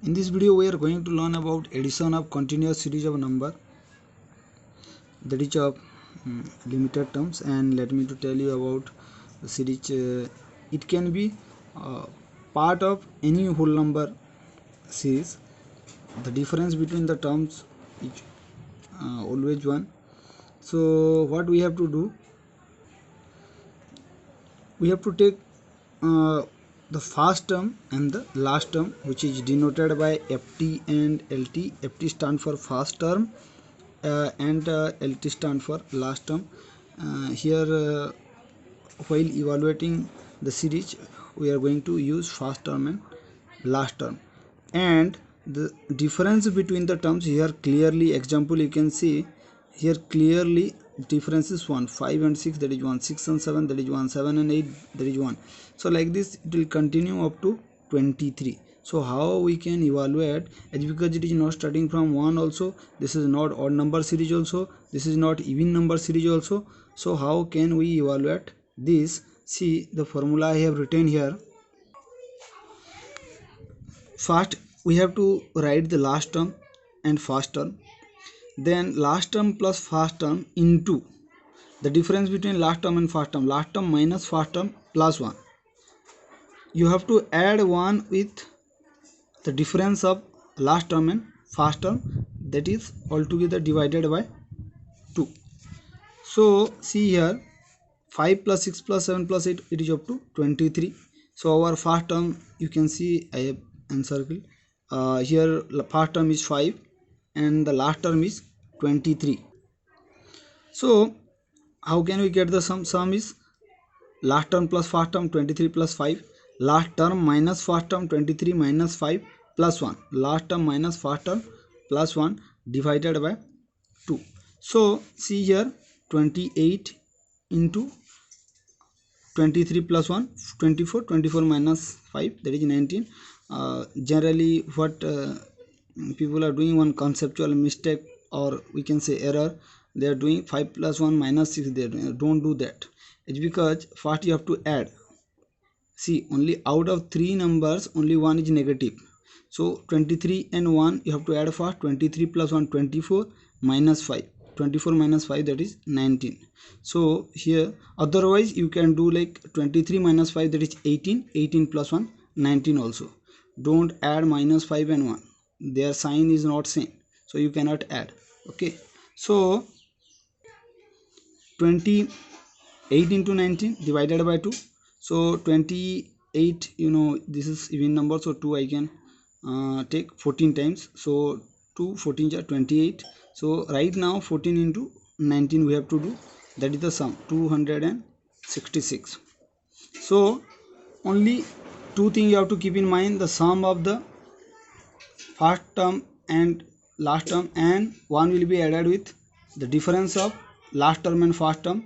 In this video we are going to learn about addition of continuous series of number, that is of limited terms. And let me to tell you about the series. It can be part of any whole number series. The difference between the terms is always 1. So what we have to do, we have to take the first term and the last term, which is denoted by FT and LT. FT stand for first term and LT stand for last term. Here while evaluating the series, we are going to use first term and last term, and the difference between the terms here clearly, example you can see here clearly, difference is 1. 5 and 6, that is 1. 6 and 7, that is 1. 7 and 8, that is 1. So like this it will continue up to 23. So how we can evaluate? It's because it is not starting from 1 also, this is not odd number series also, this is not even number series also. So how can we evaluate this? See the formula I have written here. First we have to write the last term and first term, then last term plus first term into the difference between last term and first term, last term minus first term plus 1. You have to add 1 with the difference of last term and first term, that is altogether divided by 2. So see here, 5 plus 6 plus 7 plus 8, it is up to 23. So our first term, you can see I have encircled here, first term is 5 and the last term is 23. So how can we get the sum? Sum is last term plus first term, 23 plus 5, last term minus first term, 23 minus 5 plus 1, last term minus first term plus 1 divided by 2. So see here, 28 into 23 plus 1, 24, 24 minus 5, that is 19. Generally what people are doing, one conceptual mistake, or we can say error, they are doing 5 plus 1 minus 6. They don't do that. It's because first you have to add. See, only out of 3 numbers only 1 is negative. So 23 and 1 you have to add first. 23 plus 1, 24 minus 5, 24 minus 5, that is 19. So here otherwise you can do like 23 minus 5, that is 18, 18 plus 1, 19 also. Don't add minus 5 and 1, their sign is not same, so you cannot add. Okay, so 28 into 19 divided by 2. So 28, you know, this is even number, so 2 I can take 14 times. So 2 14 are 28. So right now 14 into 19 we have to do, that is the sum, 266. So only two things you have to keep in mind: the sum of the first term and last term, and 1 will be added with the difference of last term and first term,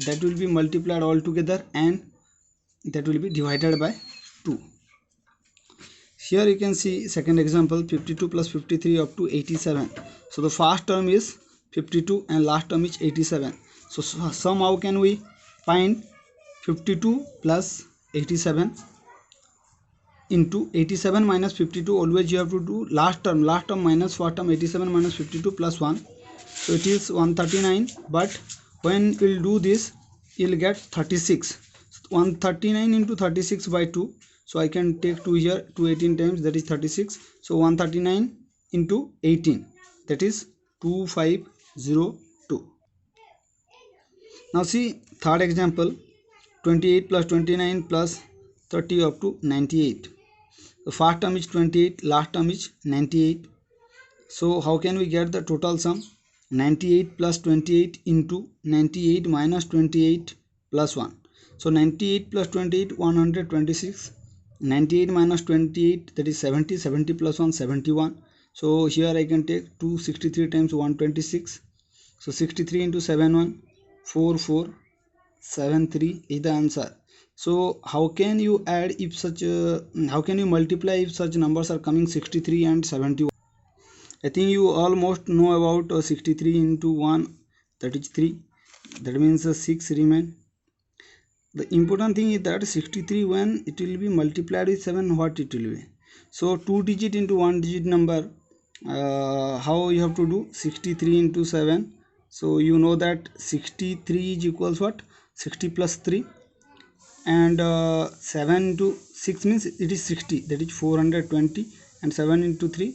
that will be multiplied all together and that will be divided by 2. Here you can see second example, 52 plus 53 up to 87. So the first term is 52 and last term is 87. So somehow can we find 52 plus 87 into 87 minus 52. Always you have to do last term minus first term. 87 minus 52 plus 1, so it is 139. But when we'll do this, you'll get 36. 139 into 36 by 2, so I can take 2 here, 2 18 times, that is 36. So 139 into 18, that is 2502. Now see third example, 28 plus 29 plus 30 up to 98. The first term is 28, last term is 98. So how can we get the total sum? 98 plus 28 into 98 minus 28 plus 1. So 98 plus 28, 126. 98 minus 28, that is 70. 70 plus 1, 71. So here I can take 263 times 126. So 63 into 71, 4473 is the answer. So how can you add if such how can you multiply if such numbers are coming 63 and 71? I think you almost know about 63 into 1, that is 3, that means 6 remain. The important thing is that 63, when it will be multiplied with 7, what it will be? So 2 digit into 1 digit number, how you have to do? 63 into 7. So you know that 63 is equals what? 60 plus 3, and 7 into 6 means it is 60, that is 420, and 7 into 3,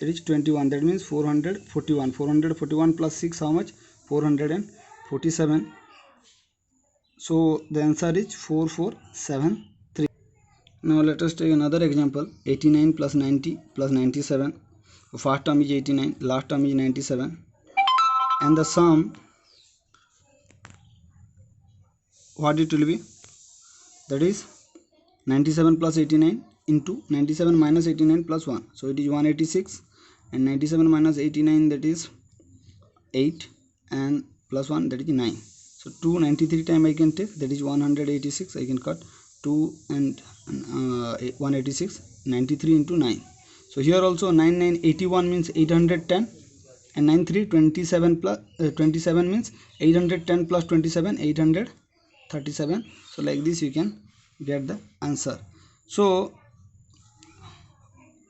that is 21, that means 441. 441 plus 6, how much? 447. So the answer is 4473. Now let us take another example. 89 plus 90 plus 97. So first term is 89, last term is 97, and the sum, what it will be? That is 97 plus 89 into 97 minus 89 plus 1. So it is 186, and 97 minus 89, that is 8, and plus 1, that is 9. So 293 time I can take, that is 186. I can cut 2 and 186, 93 into 9. So here also 9981 means 810, and 93 27 plus 27 means 810 plus 27, 837. So like this you can get the answer. So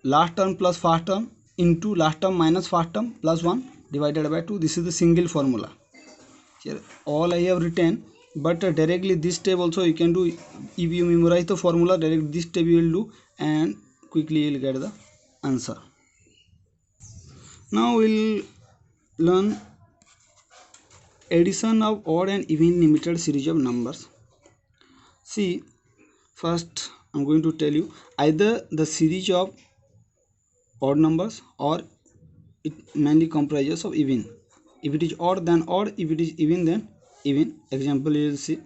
last term plus first term into last term minus first term plus 1 divided by 2. This is the single formula. Here all I have written, but directly this step also you can do. If you memorize the formula, directly this step you will do, and quickly you will get the answer. Now we'll learn addition of odd and even limited series of numbers. See, first I'm going to tell you either the series of odd numbers, or it mainly comprises of even. If it is odd, then odd. If it is even, then even. Example you will see.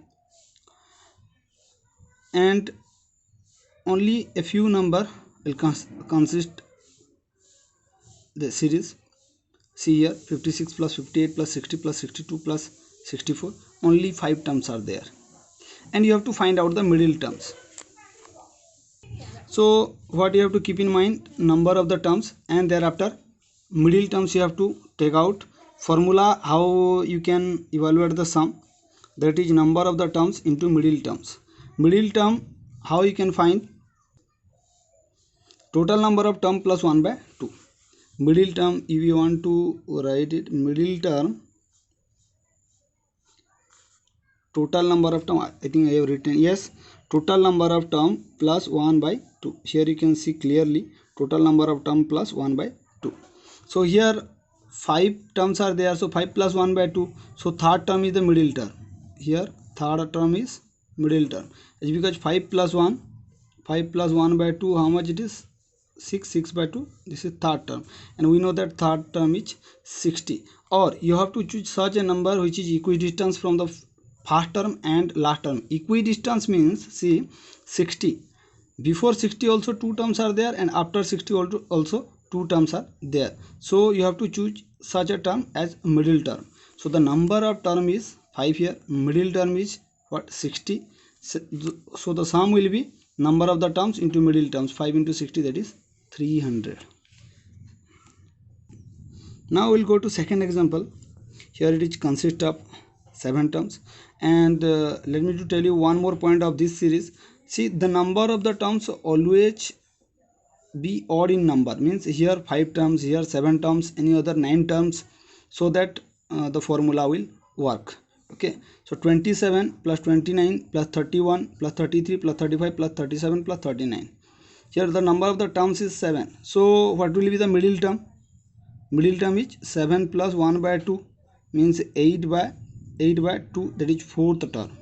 And only a few number will consist the series. See here, 56 plus 58 plus 60 plus 62 plus 64. Only 5 terms are there, and you have to find out the middle terms. So what you have to keep in mind, number of the terms, and thereafter middle terms you have to take out. Formula how you can evaluate the sum, that is number of the terms into middle terms. Middle term, how you can find? Total number of term plus 1 by 2. Middle term, if you want to write it, middle term, total number of term, I think I have written, yes, total number of term plus 1 by 2. Here you can see clearly total number of term plus 1 by 2. So here 5 terms are there, so 5 plus 1 by 2. So third term is the middle term. Here third term is middle term. It's because 5 plus 1 by 2, how much it is? 6 by 2. This is third term, and we know that third term is 60. Or you have to choose such a number which is equidistant from the first term and last term. Equidistance means, see, 60. Before 60 also 2 terms are there, and after 60 also 2 terms are there. So you have to choose such a term as middle term. So the number of term is 5 here. Middle term is what? 60. So the sum will be number of the terms into middle terms. 5 into 60, that is 300. Now we'll go to second example. Here it is consist of 7 terms, and let me to tell you one more point of this series. See, the number of the terms always be odd in number, means here 5 terms, here 7 terms, any other 9 terms, so that the formula will work. Okay, so 27 plus 29 plus 31 plus 33 plus 35 plus 37 plus 39. Here the number of the terms is 7. So what will be the middle term? Middle term is 7 plus 1 by 2, means 8 by 2, that is fourth term.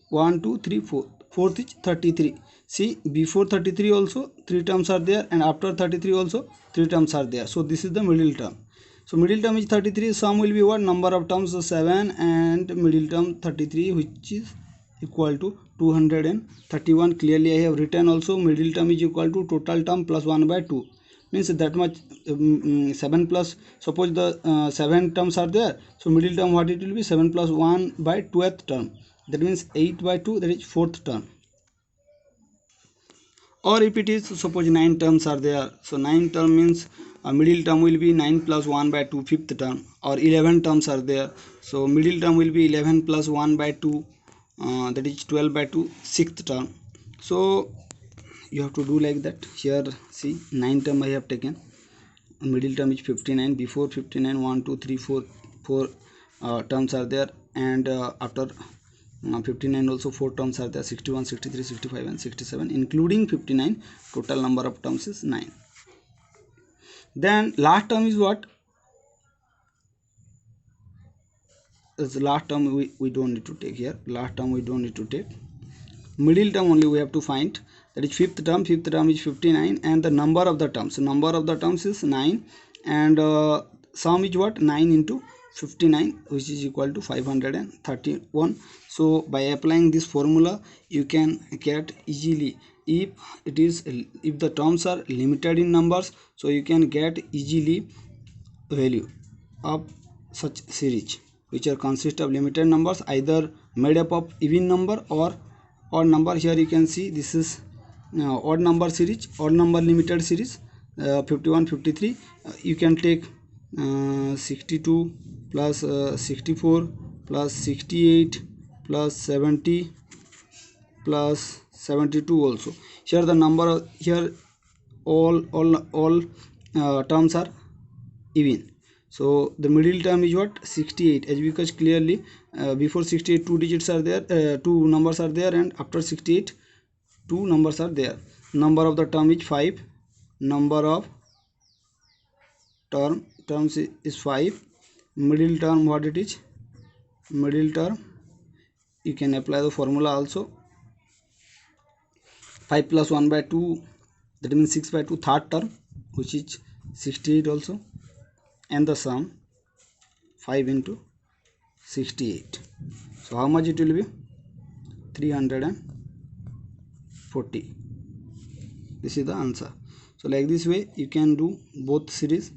1 2 3 4, fourth is 33. See, before 33 also 3 terms are there, and after 33 also 3 terms are there. So this is the middle term. So middle term is 33. Sum will be what? Number of terms 7 and middle term 33, which is equal to 231. Clearly I have written also, middle term is equal to total term plus 1 by 2, means that much. 7 plus, suppose the 7 terms are there, so middle term what it will be? 7 plus 1 by 12th term, that means 8 by 2, that is fourth term. Or if it is, suppose 9 terms are there, so 9 term means middle term will be 9 plus 1 by 2, fifth term. Or 11 terms are there, so middle term will be 11 plus 1 by 2, that is 12 by 2, sixth term. So you have to do like that. Here see 9 term I have taken, middle term is 59, before 59 1 2 3 4 terms are there, and after 59 also 4 terms are there, 61 63 65 and 67, including 59 total number of terms is 9. Then last term is what? As last term we don't need to take here, last term we don't need to take, middle term only we have to find, that is fifth term is 59, and the number of the terms is 9, and sum is what? 9 into 59, which is equal to 531. So by applying this formula you can get easily, if the terms are limited in numbers, so you can get easily value of such series which are consist of limited numbers, either made up of even number or odd number. Here you can see this is odd number series, odd number limited series, 51 53. You can take 62 plus 64 plus 68 plus 70 plus 72 also. Here the number, here all terms are even. So the middle term is what? 68, as because clearly before 68 two digits are there, two numbers are there, and after 68 two numbers are there. Number of the term is 5, number of terms is 5. Middle term, what it is? Middle term, you can apply the formula also, 5 plus 1 by 2, that means 6 by 2, third term, which is 68 also, and the sum 5 into 68. So how much it will be? 340. This is the answer. So like this way you can do both series.